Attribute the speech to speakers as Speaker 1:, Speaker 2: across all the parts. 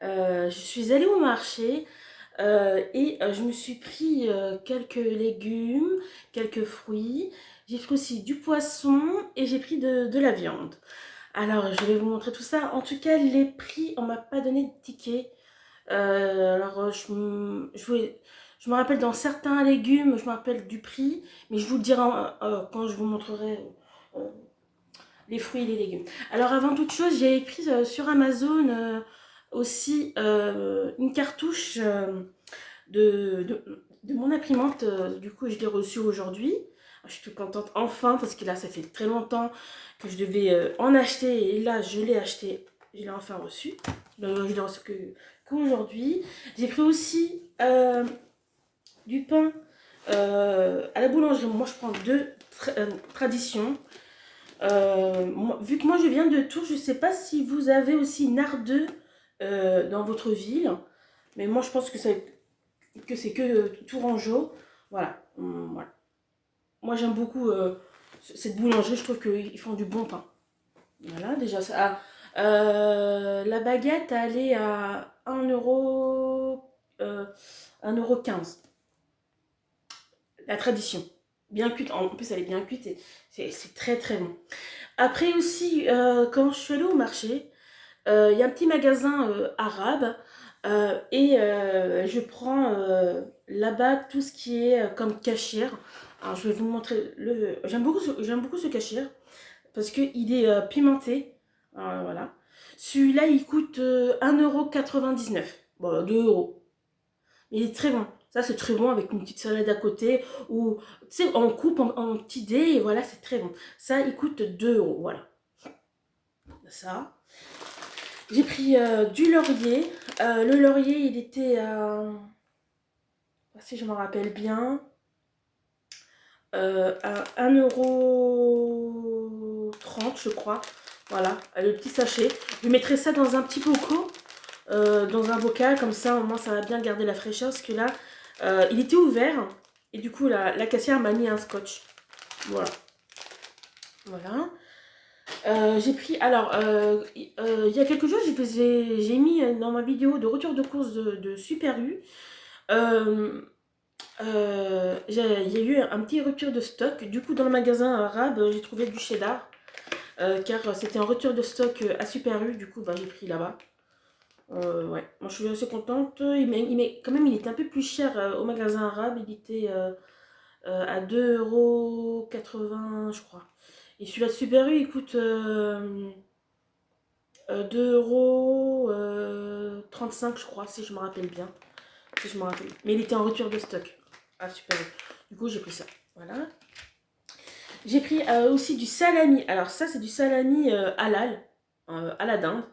Speaker 1: je suis allée au marché et je me suis pris quelques légumes, quelques fruits. J'ai pris aussi du poisson et j'ai pris de la viande. Alors, je vais vous montrer tout ça. En tout cas, les prix, on m'a pas donné de ticket. Je me rappelle dans certains légumes, je me rappelle du prix, mais je vous le dirai quand je vous montrerai euh, les fruits et les légumes. Alors avant toute chose, j'ai pris sur Amazon aussi une cartouche de mon imprimante. Du coup, je l'ai reçue aujourd'hui. Je suis toute contente enfin parce que là, ça fait très longtemps que je devais en acheter et là, je l'ai acheté. Je l'ai enfin reçu. Je l'ai reçu qu'aujourd'hui. J'ai pris aussi du pain à la boulangerie. Moi, je prends deux traditions. Vu que moi je viens de Tours, je ne sais pas si vous avez aussi Nardeux dans votre ville, mais moi je pense que c'est que Tourangeau. Voilà, voilà. Moi j'aime beaucoup cette boulangerie, je trouve qu'ils font du bon pain. Voilà, déjà ça. La baguette, elle est à 1 € 15. La tradition. Bien cuite, en plus elle est bien cuite et c'est très très bon. Après aussi, quand je suis allée au marché, il y a un petit magasin arabe et je prends là-bas tout ce qui est comme cachir. Alors je vais vous montrer le. J'aime beaucoup ce cachir parce qu'il est pimenté. Voilà. Celui-là, il coûte 1,99 €. Bon, 2 euros. Il est très bon. Ça, c'est très bon avec une petite salade à côté. Ou, tu sais, on coupe en petits dés et voilà, c'est très bon. Ça, il coûte 2 euros. Voilà. Ça. J'ai pris du laurier. Le laurier, il était si je me rappelle bien, à 1,30 € je crois. Voilà, le petit sachet. Je mettrai ça dans un petit bocal, dans un bocal, comme ça au moins ça va bien garder la fraîcheur. Parce que là, il était ouvert et du coup la caissière m'a mis un scotch. Voilà. Voilà. J'ai pris, alors, il y a quelques jours, j'ai mis dans ma vidéo de retour de course de Super U, il y a eu un petit rupture de stock. Du coup, dans le magasin arabe, j'ai trouvé du cheddar, car c'était en rupture de stock à Super U. Du coup, bah, j'ai pris là-bas. Ouais, moi je suis assez contente. Quand même, il était un peu plus cher au magasin arabe. Il était à 2,80 € je crois. Et celui-là de Super U, il coûte 2,35 € je crois, si je me rappelle bien. Si je me rappelle. Mais il était en rupture de stock. Ah, super. Du coup, j'ai pris ça. Voilà. J'ai pris aussi du salami. Alors, ça, c'est du salami halal, à la dinde.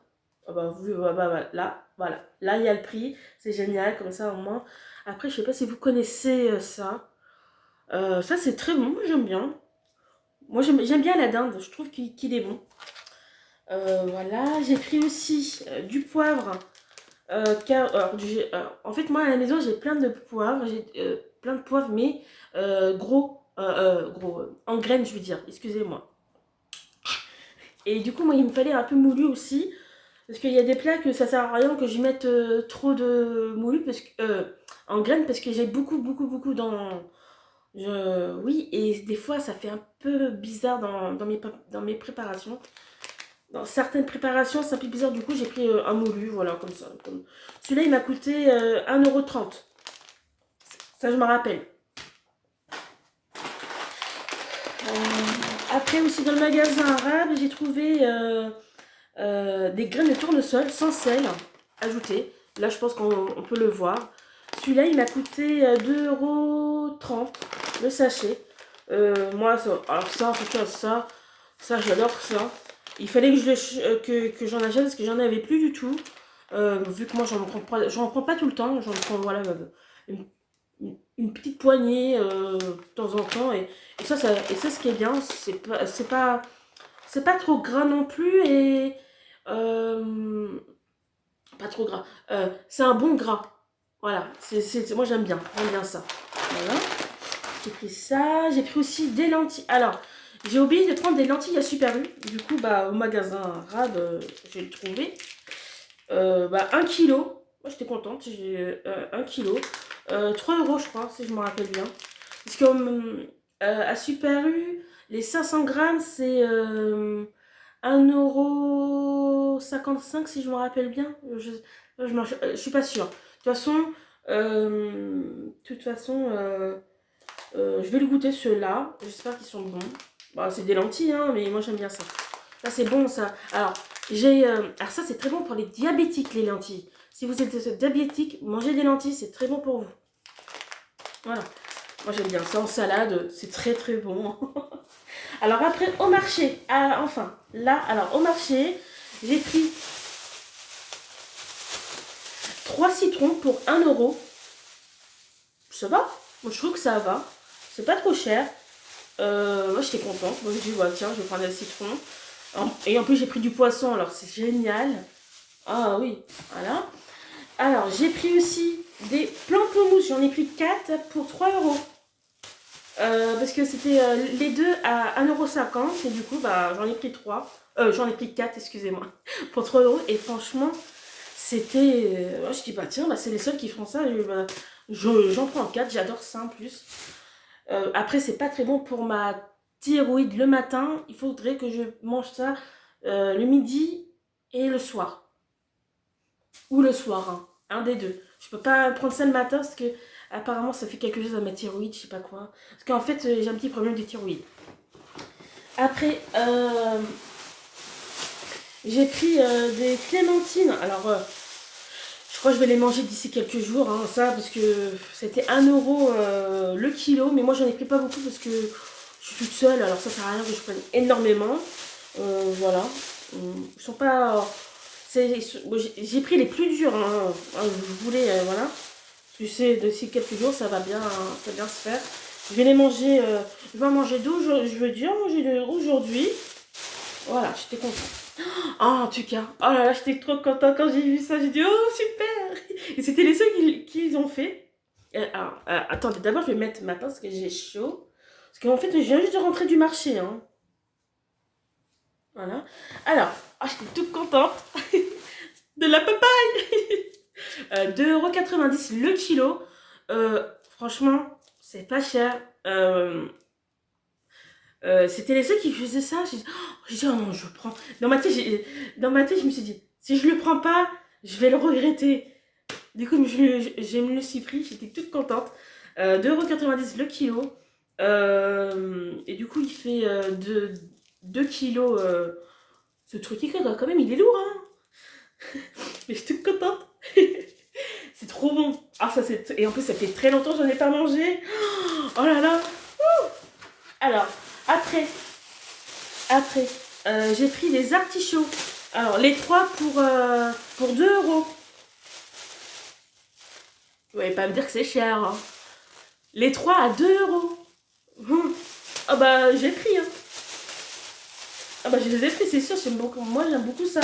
Speaker 1: Ah bah, là, voilà. Là, il y a le prix. C'est génial, comme ça, au moins. Après, je sais pas si vous connaissez ça. Ça, c'est très bon. Moi, j'aime bien. Moi, j'aime bien la dinde. Je trouve qu'il est bon. Voilà. J'ai pris aussi du poivre. En fait, moi à la maison, j'ai plein de poivres, mais gros, en graines, je veux dire, excusez-moi. Et du coup, moi, il me fallait un peu moulu aussi, parce qu'il y a des plats que ça sert à rien que je mette trop de moulu en graines, parce que j'ai beaucoup oui, et des fois, ça fait un peu bizarre dans mes préparations. Dans certaines préparations, c'est un peu bizarre, du coup, j'ai pris un moulu, voilà, comme ça. Celui-là, il m'a coûté 1,30 €. Ça, je me rappelle. Après, aussi, dans le magasin arabe, j'ai trouvé des graines de tournesol sans sel ajoutées. Là, je pense qu'on peut le voir. Celui-là, il m'a coûté 2,30 € le sachet. Moi, alors ça, en tout cas, ça j'adore ça. Il fallait que j'en achète parce que j'en avais plus du tout. Vu que moi, j'en prends pas tout le temps. J'en prends, voilà, une, une petite poignée de temps en temps. Et ça, ce qui est bien, c'est pas trop gras non plus. Et pas trop gras. C'est un bon gras. Voilà, moi j'aime bien ça. Voilà. J'ai pris ça. J'ai pris aussi des lentilles. Alors, j'ai oublié de prendre des lentilles à Super U. Du coup, bah, au magasin arabe, j'ai trouvé. Bah, 1 kilo. Moi, j'étais contente. J'ai 1 kilo. 3 euros, je crois, si je me rappelle bien. Parce que à Super U, les 500 grammes, c'est 1,55 € si je me rappelle bien. Je suis pas sûre. De toute façon, je vais le goûter ceux-là. J'espère qu'ils sont bons. Bah, c'est des lentilles, hein, mais moi j'aime bien ça. Ça c'est bon ça. Alors ça c'est très bon pour les diabétiques les lentilles. Si vous êtes diabétique, mangez des lentilles, c'est très bon pour vous. Voilà. Moi j'aime bien ça en salade, c'est très très bon. Alors après au marché, enfin là, alors au marché, j'ai pris 3 citrons pour 1 €. Ça va. Moi je trouve que ça va. C'est pas trop cher. Moi j'étais contente. Moi je me dis ouais, tiens, je vais prendre un citron. Et en plus j'ai pris du poisson, alors c'est génial. Ah oui, voilà. Alors j'ai pris aussi des pamplemousses. J'en ai pris 4 pour 3 euros. Parce que c'était les deux à 1,50 € et du coup bah j'en ai pris 3. J'en ai pris 4, excusez-moi, pour 3 euros. Et franchement, c'était. Je dis bah tiens, bah, c'est les seuls qui font ça. J'en prends 4, j'adore ça en plus. Après, c'est pas très bon pour ma thyroïde le matin. Il faudrait que je mange ça le midi et le soir. Ou le soir, hein. Un des deux. Je peux pas prendre ça le matin parce que apparemment ça fait quelque chose à ma thyroïde, je sais pas quoi. Parce qu'en fait, j'ai un petit problème de thyroïde. Après, j'ai pris des clémentines. Alors, je crois que je vais les manger d'ici quelques jours, hein, ça, parce que c'était 1 € le kilo. Mais moi, j'en ai pris pas beaucoup parce que je suis toute seule. Alors, ça sert à rien que je prenne énormément. Voilà. Ils sont pas. J'ai pris les plus durs. Hein. Je voulais. Voilà. Tu sais, d'ici quelques jours, ça va bien se faire. Je vais les manger. Je vais en manger deux. Je veux dire manger deux aujourd'hui. Voilà, j'étais contente. Ah, en tout cas, oh là là, j'étais trop contente quand j'ai vu ça. J'ai dit, oh, super! Et c'était les seuls qui ont fait. Alors, attendez, d'abord, je vais mettre ma pince parce que j'ai chaud. Parce qu'en fait, je viens juste de rentrer du marché. Hein. Voilà. Alors, j'étais toute contente de la papaye. 2,90 € le kilo. Franchement, c'est pas cher. C'était les seuls qui faisaient ça. J'ai dit, oh non, je prends. Dans ma tête, je me suis dit, si je le prends pas, je vais le regretter. Du coup, je me le suis pris. J'étais toute contente. 2,90 € le kilo. Et du coup, il fait 2 kilos. Ce truc, quand même, il est lourd. Hein. Mais je suis toute contente. C'est trop bon. Et en plus, ça fait très longtemps que j'en ai pas mangé. Oh là là. Alors, après j'ai pris des artichauts. Alors, les 3 pour 2 €. Vous n'allez pas me dire que c'est cher. Hein. Les 3 à 2 €. Ah bah, j'ai pris. Hein. Ah bah, je les ai pris, c'est sûr. Moi, j'aime beaucoup ça.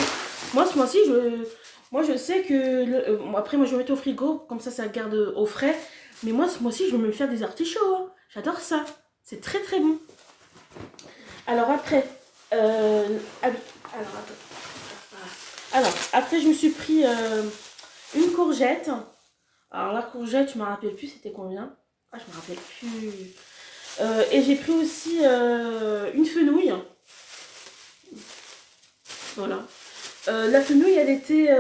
Speaker 1: Moi, ce mois-ci, je sais que... après, moi, je vais mettre au frigo. Comme ça garde au frais. Mais moi, ce mois-ci, je vais me faire des artichauts. Hein. J'adore ça. C'est très, très bon. Alors, après... ah oui. Alors, attends. Alors, après, je me suis pris une courgette. Alors, la courgette, je me rappelle plus, c'était combien? Ah, je me rappelle plus. Et j'ai pris aussi une fenouil. Voilà. La fenouil, elle était...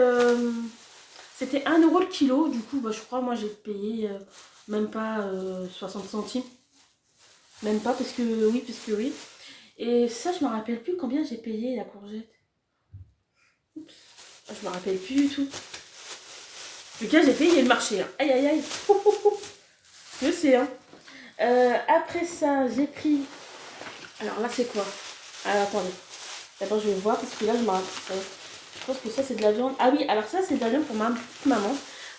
Speaker 1: c'était 1 € le kilo. Du coup, bah, je crois, moi, j'ai payé même pas 60 centimes. Même pas, parce que oui. Et ça, je me rappelle plus combien j'ai payé la courgette. Oups. Ah, je me rappelle plus du tout. En tout cas, j'ai payé le marché. Hein. Aïe, aïe, aïe. Je sais, hein. Après ça, j'ai pris... Alors là, c'est quoi? Alors, attendez. D'abord, je vais voir, parce que là, je me rappelle. Je pense que ça, c'est de la viande. Ah oui, alors ça, c'est de la viande pour ma maman.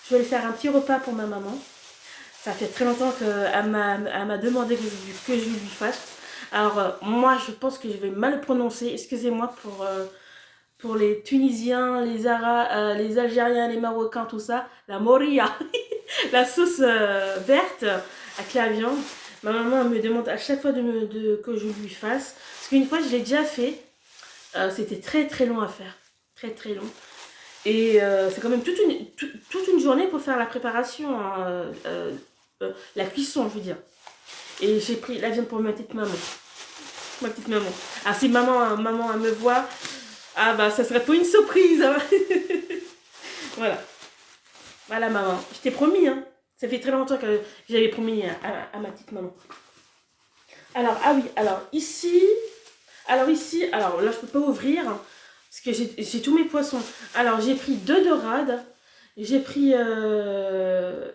Speaker 1: Je vais aller faire un petit repas pour ma maman. Ça fait très longtemps qu'elle m'a demandé que je lui fasse. Alors, moi, je pense que je vais mal prononcer. Excusez-moi pour les Tunisiens, les Arabes, les Algériens, les Marocains, tout ça. La moria, la sauce verte avec la viande. Ma maman elle me demande à chaque fois que je lui fasse. Parce qu'une fois, je l'ai déjà fait. C'était très très long à faire. Très très long. Et c'est quand même toute une journée pour faire la préparation, hein, la cuisson, je veux dire. Et j'ai pris la viande pour ma petite maman. Ma petite maman. Ah, si maman elle me voit, ah bah ça serait pas une surprise. Hein. Voilà. Voilà maman. Je t'ai promis, hein. Ça fait très longtemps que j'avais promis à ma petite maman. Alors, ah oui, alors là je peux pas ouvrir, hein, parce que j'ai tous mes poissons. Alors j'ai pris 2 dorades, j'ai pris 2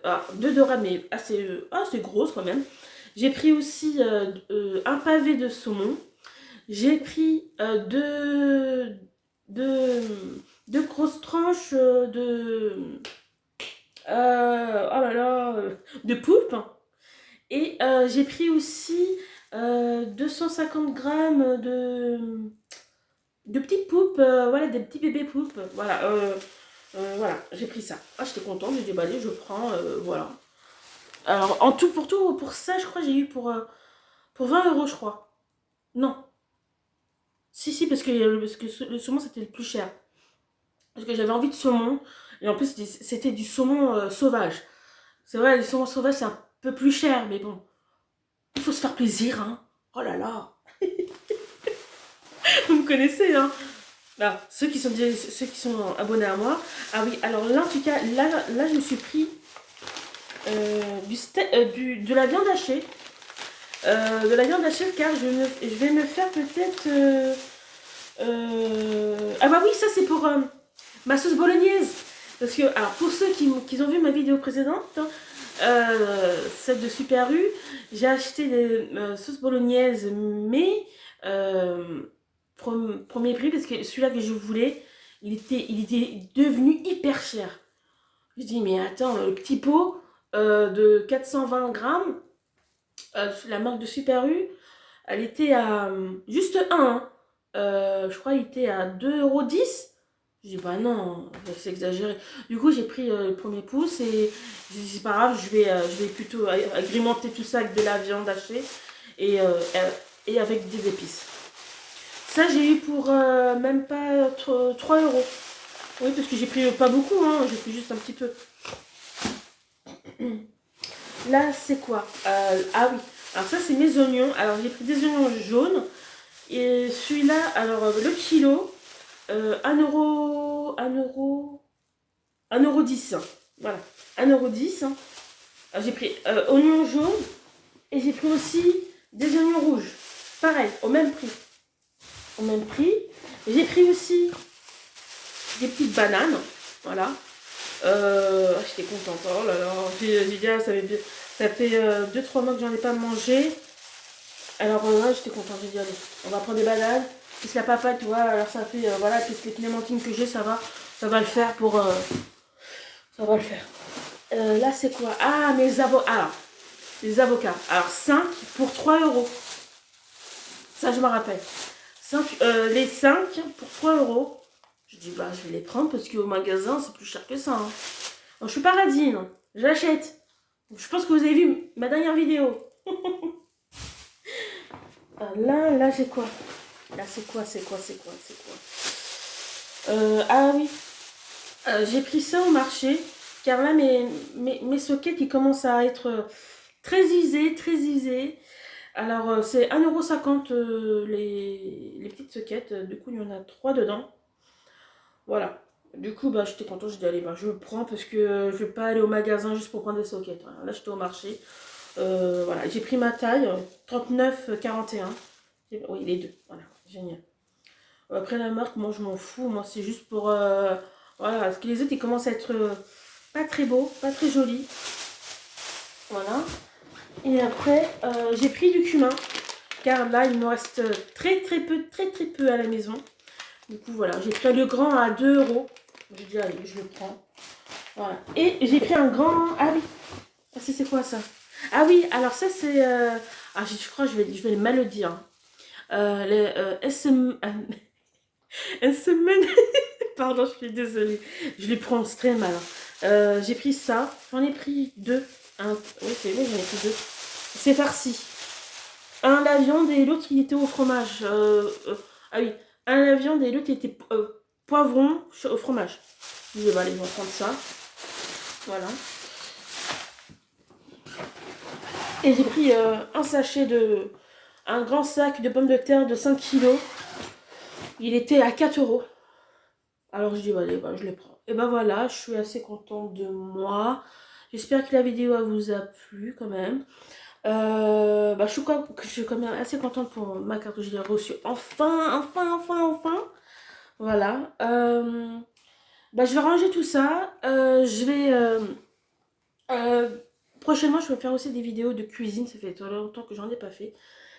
Speaker 1: dorades mais assez grosses quand même. J'ai pris aussi un pavé de saumon. J'ai pris deux grosses tranches oh là là, de poulpe. Et j'ai pris aussi 250 grammes de petites poulpes, voilà, des petits bébés poulpes. Voilà, voilà, j'ai pris ça. Ah, j'étais contente, j'ai dit, bah allez, je prends, voilà. Alors, en tout, pour ça, je crois, j'ai eu pour 20 euros, je crois. Non. Si, parce que le saumon, c'était le plus cher. Parce que j'avais envie de saumon. Et en plus, c'était du saumon sauvage. C'est vrai, le saumon sauvage, c'est un peu plus cher, mais bon. Il faut se faire plaisir, hein. Oh là là. Vous me connaissez, hein. Alors, ceux qui sont abonnés à moi. Ah oui, alors là, en tout cas, là je me suis pris de la viande hachée. De la viande hachée, car je vais me faire peut-être... ah bah oui, ça c'est pour ma sauce bolognaise. Parce que, alors pour ceux qui ont vu ma vidéo précédente, hein, celle de Super U, j'ai acheté des sauces bolognaises, mais premier prix, parce que celui-là que je voulais, il était devenu hyper cher. Je dis, mais attends, le petit pot de 420 grammes, la marque de Super U, elle était à juste un. Je crois qu'il était à 2,10 €. Je dis, bah non, c'est exagéré. Du coup, j'ai pris le premier pouce et j'ai dit, c'est pas grave, je vais plutôt agrémenter tout ça avec de la viande hachée et, et avec des épices. Ça, j'ai eu pour même pas 3 euros. Oui, parce que j'ai pris pas beaucoup, hein, j'ai pris juste un petit peu. Là, c'est quoi ah oui, alors ça, c'est mes oignons. Alors, j'ai pris des oignons jaunes. Et celui-là, alors le kilo, 1 € 10. Voilà, 1,10 €. Alors, j'ai pris oignons jaunes et j'ai pris aussi des oignons rouges. Pareil, au même prix. Au même prix. J'ai pris aussi des petites bananes. Voilà. J'étais contente. Oh là là. J'ai dit, ah, ça fait 2-3 mois que j'en ai pas mangé. Alors là, j'étais contente. J'ai dit, allez, on va prendre des bananes. Puis la papa, tu vois, alors ça fait, voilà, puis les clémentines que j'ai, ça va le faire pour... ça va le faire. Là, c'est quoi? Ah, mes avocats. Alors, les avocats. Alors, 5 pour 3 euros. Ça, je me rappelle. Les 5 pour 3 euros. Je dis, bah, je vais les prendre parce qu'au magasin, c'est plus cher que ça. Hein. Alors, je suis pas radine. J'achète. Je pense que vous avez vu ma dernière vidéo. Là, j'ai quoi? Là, c'est quoi? Ah oui. J'ai pris ça au marché. Car là, mes sockets, ils commencent à être très usés. Alors, c'est 1,50 € les petites sockets. Du coup, il y en a 3 dedans. Voilà. Du coup, bah, j'étais contente. J'ai dit, allez, bah, je le prends parce que je vais pas aller au magasin juste pour prendre des sockets. Voilà. Là, j'étais au marché. Voilà. J'ai pris ma taille, 39,41. Oui, les deux. Voilà. Génial. Après, la marque, moi, je m'en fous. Moi, c'est juste pour... voilà. Parce que les autres, ils commencent à être pas très beaux, pas très jolis. Voilà. Et après, j'ai pris du cumin. Car là, il me reste très peu à la maison. Du coup, voilà. J'ai pris le grand à 2 €. J'ai dit, allez, je le prends. Voilà. Et j'ai pris un grand... Ah oui. Ah, c'est quoi ça? Ah oui, alors ça, c'est... Ah, je crois que je vais mal le dire. Les SM... Pardon, je suis désolée. Je les prononce très mal. J'ai pris ça. J'en ai pris 2. Oui, c'est vrai, j'en ai pris 2. C'est farci. Un la viande et l'autre il était au fromage. Ah oui, un la viande et l'autre il était poivron au fromage. Je dis, bah, allez, ils vont prendre ça. Voilà. Et j'ai pris un grand sac de pommes de terre de 5 kilos. Il était à 4 euros. Alors je dis, bah, allez, bah, je les prends. Et ben voilà, je suis assez contente de moi. J'espère que la vidéo vous a plu quand même. Bah, je suis quand même assez contente pour ma carte que j'ai reçue. Enfin. Voilà. Bah, je vais ranger tout ça. Prochainement, je vais faire aussi des vidéos de cuisine. Ça fait longtemps que j'en ai pas fait.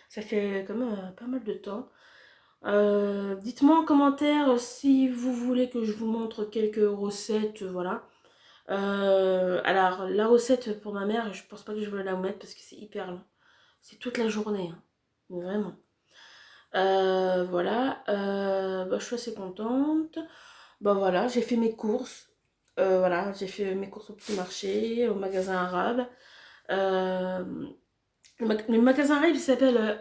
Speaker 1: Ça fait quand même pas mal de temps. Dites-moi en commentaire si vous voulez que je vous montre quelques recettes. Voilà. Alors, la recette pour ma mère, je pense pas que je vais la mettre parce que c'est hyper long. C'est toute la journée. Hein. Vraiment. Voilà. Bah, je suis assez contente. Bah voilà, j'ai fait mes courses. Voilà, j'ai fait mes courses au petit marché, au magasin arabe. Euh, le magasin arabe, il s'appelle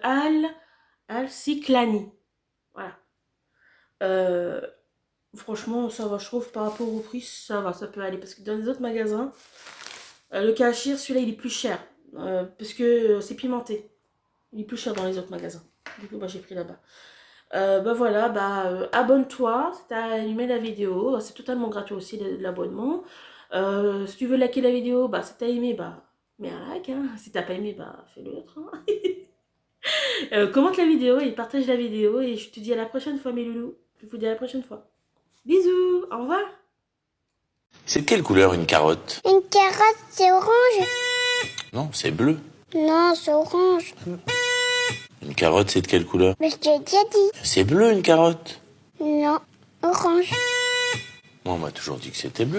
Speaker 1: Al-Siklani. Voilà. Euh, Franchement, ça va, je trouve, par rapport au prix, ça va, ça peut aller. Parce que dans les autres magasins, le cachir, celui-là, il est plus cher. Parce que c'est pimenté. Il est plus cher dans les autres magasins. Du coup, bah, j'ai pris là-bas. Bah voilà, abonne-toi si t'as aimé la vidéo. C'est totalement gratuit aussi l'abonnement. Si tu veux liker la vidéo, bah si t'as aimé, bah mets un like. Hein. Si t'as pas aimé, bah fais l'autre. Hein. Commente la vidéo et partage la vidéo. Et je te dis à la prochaine fois, mes loulous. Je vous dis à la prochaine fois. Bisous, au revoir.
Speaker 2: C'est de quelle couleur une carotte?
Speaker 3: Une carotte, c'est orange.
Speaker 2: Non, c'est bleu.
Speaker 3: Non, c'est orange.
Speaker 2: Une carotte, c'est de quelle couleur?
Speaker 3: Mais je t'ai déjà dit.
Speaker 2: C'est bleu une carotte.
Speaker 3: Non, orange.
Speaker 2: Moi, on m'a toujours dit que c'était bleu.